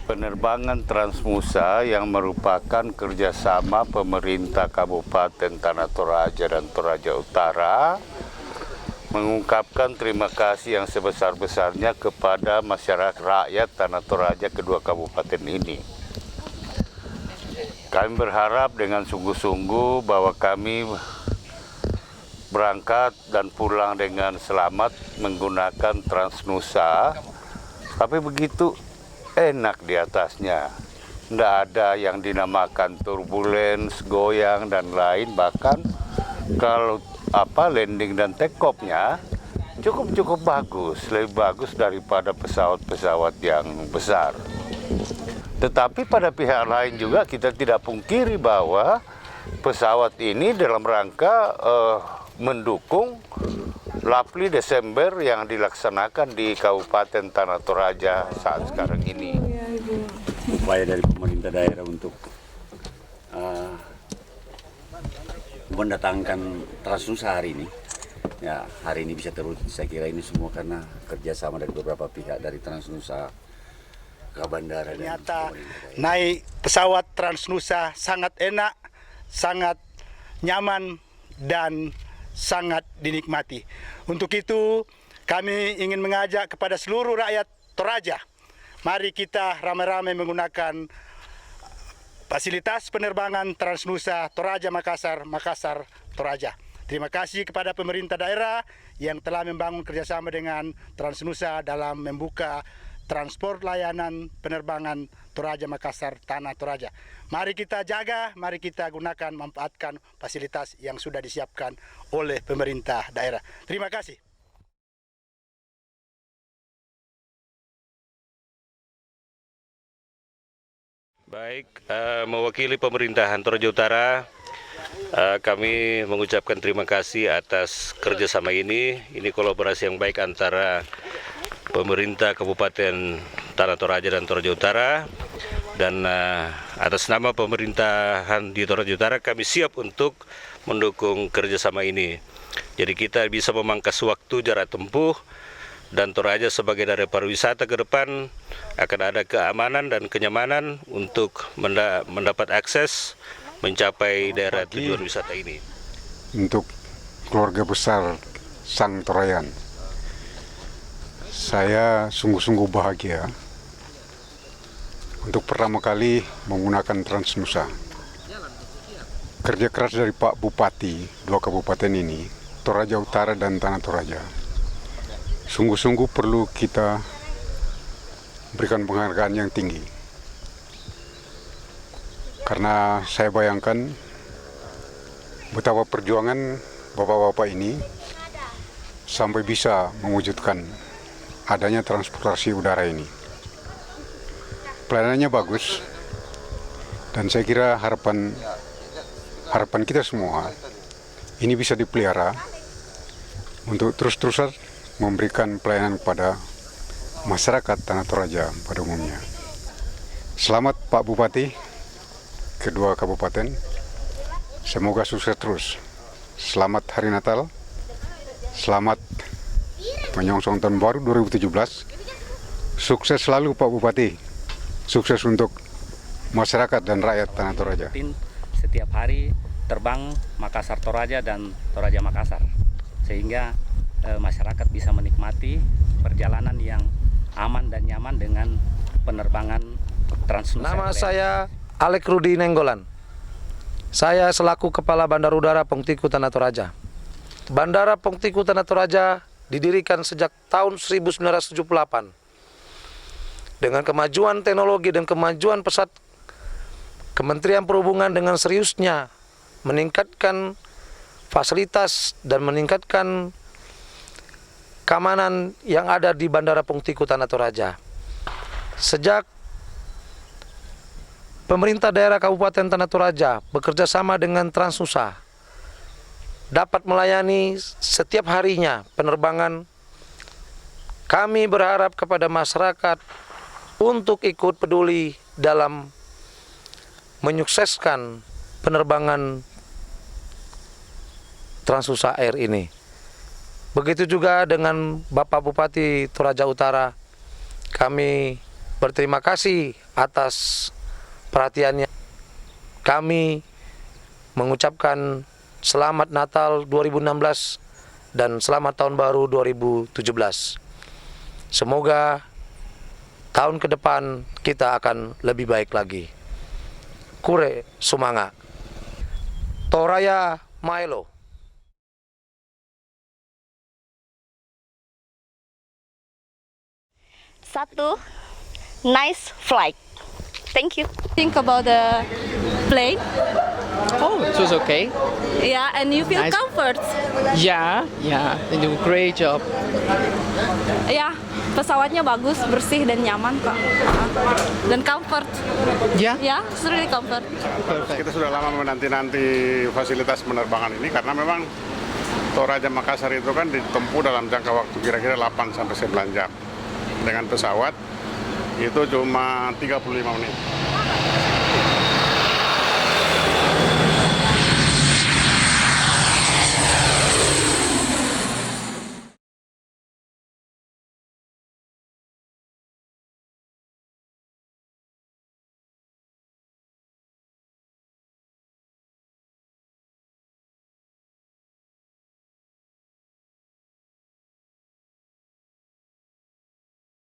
Penerbangan Transnusa yang merupakan kerjasama pemerintah Kabupaten Tanah Toraja dan Toraja Utara mengungkapkan terima kasih yang sebesar-besarnya kepada masyarakat rakyat Tanah Toraja kedua kabupaten ini. Kami berharap dengan sungguh-sungguh bahwa kami berangkat dan pulang dengan selamat menggunakan Transnusa, tapi begitu enak di atasnya. Tidak ada yang dinamakan turbulence, goyang, dan lain. Bahkan kalau landing dan take off-nya cukup bagus, lebih bagus daripada pesawat-pesawat yang besar. Tetapi pada pihak lain juga kita tidak pungkiri bahwa pesawat ini dalam rangka mendukung Lapli Desember yang dilaksanakan di Kabupaten Tanah Toraja saat sekarang ini. Upaya dari pemerintah daerah untuk mendatangkan Transnusa hari ini. Ya, hari ini bisa terwujud. Saya kira ini semua karena kerjasama dari beberapa pihak dari Transnusa ke bandara. Ternyata naik pesawat Transnusa sangat enak, sangat nyaman, dan sangat dinikmati. Untuk itu kami ingin mengajak kepada seluruh rakyat Toraja, mari kita ramai-ramai menggunakan fasilitas penerbangan Transnusa Toraja Makassar, Makassar Toraja. Terima kasih kepada pemerintah daerah yang telah membangun kerjasama dengan Transnusa dalam membuka transport layanan penerbangan Toraja Makassar Tanah Toraja. Mari kita jaga, mari kita gunakan, manfaatkan fasilitas yang sudah disiapkan oleh pemerintah daerah. Terima kasih. Baik, mewakili pemerintahan Toraja Utara, kami mengucapkan terima kasih atas kerjasama ini. Ini kolaborasi yang baik antara pemerintah Kabupaten Tanah Toraja dan Toraja Utara, dan atas nama pemerintahan di Toraja Utara kami siap untuk mendukung kerjasama ini. Jadi kita bisa memangkas waktu, jarak tempuh, dan Toraja sebagai daerah pariwisata ke depan akan ada keamanan dan kenyamanan untuk mendapat akses mencapai daerah tujuan wisata ini. Untuk keluarga besar Sang Torayan, saya sungguh-sungguh bahagia untuk pertama kali menggunakan Transnusa. Kerja keras dari Pak Bupati dua kabupaten ini, Toraja Utara dan Tanah Toraja, sungguh-sungguh perlu kita berikan penghargaan yang tinggi. Karena saya bayangkan betapa perjuangan bapak-bapak ini sampai bisa mewujudkan adanya transportasi udara ini. Pelayanannya bagus, dan saya kira harapan kita semua ini bisa dipelihara untuk terus-terusan memberikan pelayanan kepada masyarakat Tanah Toraja pada umumnya. Selamat Pak Bupati kedua kabupaten, semoga sukses terus. Selamat Hari Natal, selamat menyongsong tahun baru 2017. Sukses selalu Pak Bupati, sukses untuk masyarakat dan rakyat Tanah Toraja. Setiap hari terbang Makassar Toraja dan Toraja Makassar, sehingga masyarakat bisa menikmati perjalanan yang aman dan nyaman dengan penerbangan Transnusa. Nama saya Alek Rudi Nenggolan. Saya selaku Kepala Bandar Udara Pongtiku Tanah Toraja. Bandara Pongtiku Tanah Toraja didirikan sejak tahun 1978. Dengan kemajuan teknologi dan kemajuan pesat, Kementerian Perhubungan dengan seriusnya meningkatkan fasilitas dan meningkatkan keamanan yang ada di Bandara Pongtiku Tanah Toraja. Sejak pemerintah daerah Kabupaten Tanah Toraja bekerja sama dengan Transnusa dapat melayani setiap harinya penerbangan Kami berharap kepada masyarakat untuk ikut peduli dalam menyukseskan penerbangan Transnusa Air ini. Begitu juga dengan Bapak Bupati Toraja Utara. Kami berterima kasih atas perhatiannya. Kami mengucapkan selamat Natal 2016 dan selamat Tahun Baru 2017. Semoga tahun ke depan kita akan lebih baik lagi. Kure Sumanga. Toraya Maelo. Satu, nice flight. Thank you. Think about the plane. Oh, it was okay. Yeah, and you feel Nice. comfort. Yeah, they do a great job. Ya, pesawatnya bagus, bersih dan nyaman kok. Dan comfort. Yeah, Ya, it's really comfort. perfect. Kita sudah lama menanti-nanti fasilitas penerbangan ini karena memang Toraja Makassar itu kan ditempuh dalam jangka waktu kira-kira 8 sampai 9 jam. Dengan pesawat itu cuma 35 menit.